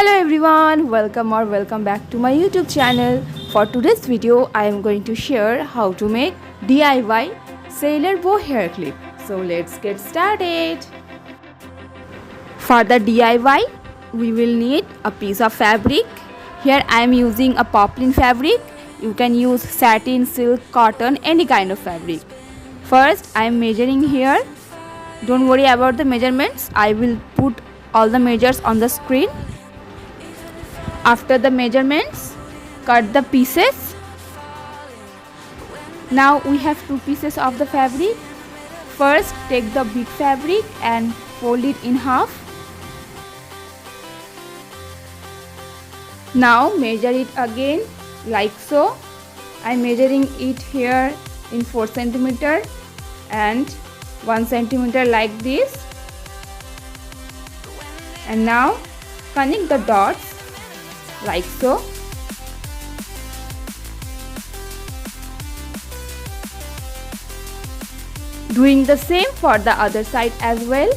Hello everyone, welcome back to my YouTube channel. For today's video, I am going to share how to make DIY sailor bow hair clip. So let's get started. For the DIY, we will need a piece of fabric. Here I am using a poplin fabric. You can use satin, silk, cotton, any kind of fabric. First, I am measuring here. Don't worry about the measurements. I will put all the measures on the screen. After the measurements, cut the pieces. Now we have two pieces of the fabric. First, take the big fabric and fold it in half. Now measure it again like so. I am measuring it here in 4 cm and 1 cm like this. And now connect the dots like so. Doing the same for the other side as well.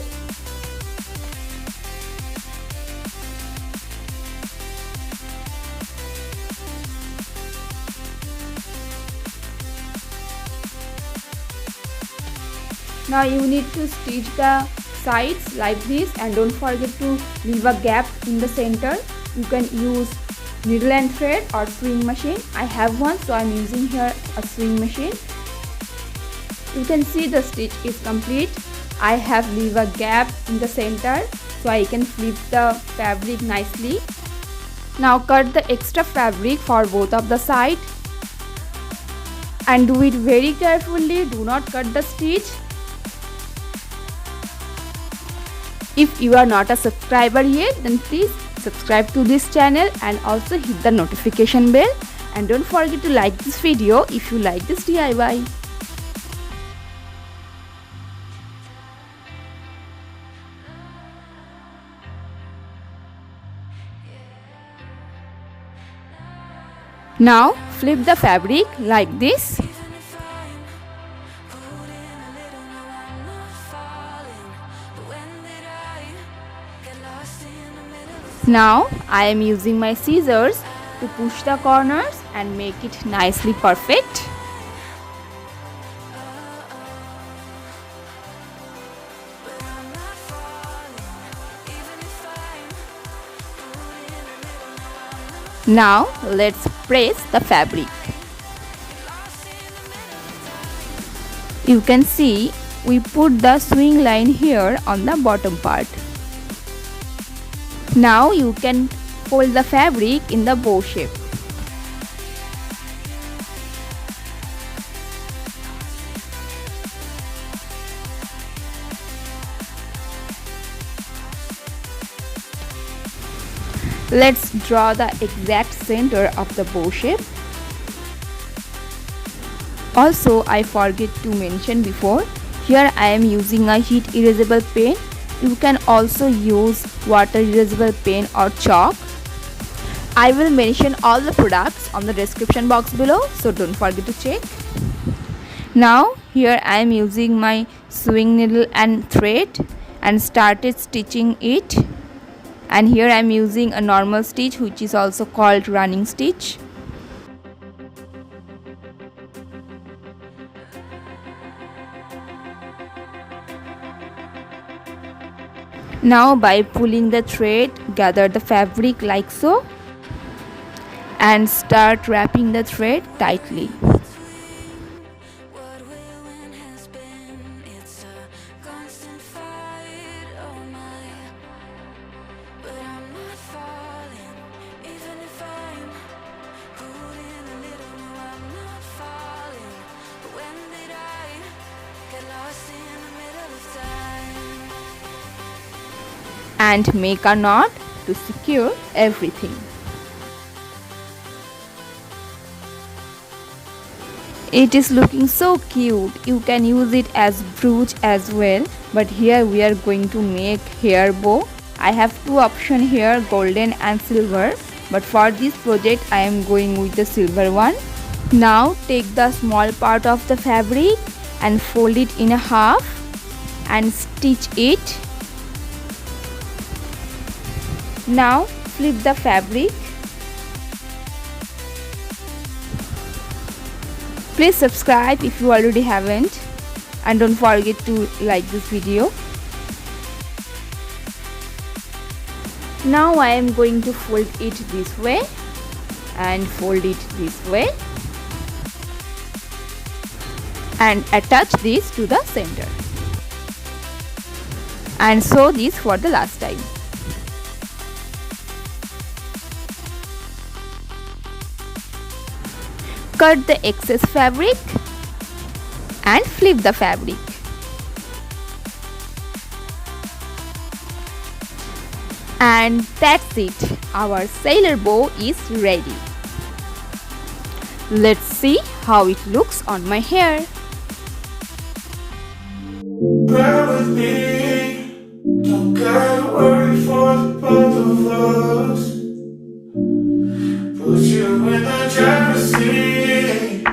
Now you need to stitch the sides like this, and don't forget to leave a gap in the center. You can use needle and thread or sewing machine. I have one, so I am using here a sewing machine. You can see the stitch is complete. I have leave a gap in the center so I can flip the fabric nicely. Now cut the extra fabric for both of the sides and do it very carefully. Do not cut the stitch. If you are not a subscriber yet, then please subscribe to this channel and also hit the notification bell, and don't forget to like this video if you like this DIY. Now flip the fabric like this. Now I am using my scissors to push the corners and make it nicely perfect. Now let's press the fabric. You can see we put the sewing line here on the bottom part. Now you can fold the fabric in the bow shape. Let's draw the exact center of the bow shape. Also, I forget to mention before, here I am using a heat erasable pen. You can also use water erasable pen or chalk. I will mention all the products on the description box below, so don't forget to check. Now here I am using my sewing needle and thread and started stitching it. And here I am using a normal stitch, which is also called running stitch. Now by pulling the thread, gather the fabric like so and start wrapping the thread tightly. And make a knot to secure everything. It is looking so cute. You can use it as brooch as well, but here we are going to make hair bow. I have two options here, golden and silver, but for this project I am going with the silver one. Now take the small part of the fabric and fold it in half and stitch it. Now flip the fabric. Please subscribe if you already haven't, and don't forget to like this video. Now I am going to fold it this way and fold it this way and attach this to the center and sew this for the last time. Cut the excess fabric and flip the fabric. And that's it, our sailor bow is ready. Let's see how it looks on my hair. Bear with me, don't gotta worry for the both of us. Put you in the driver's seat.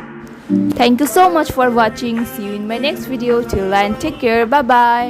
Thank you so much for watching. See you in my next video. Till then, take care. Bye bye.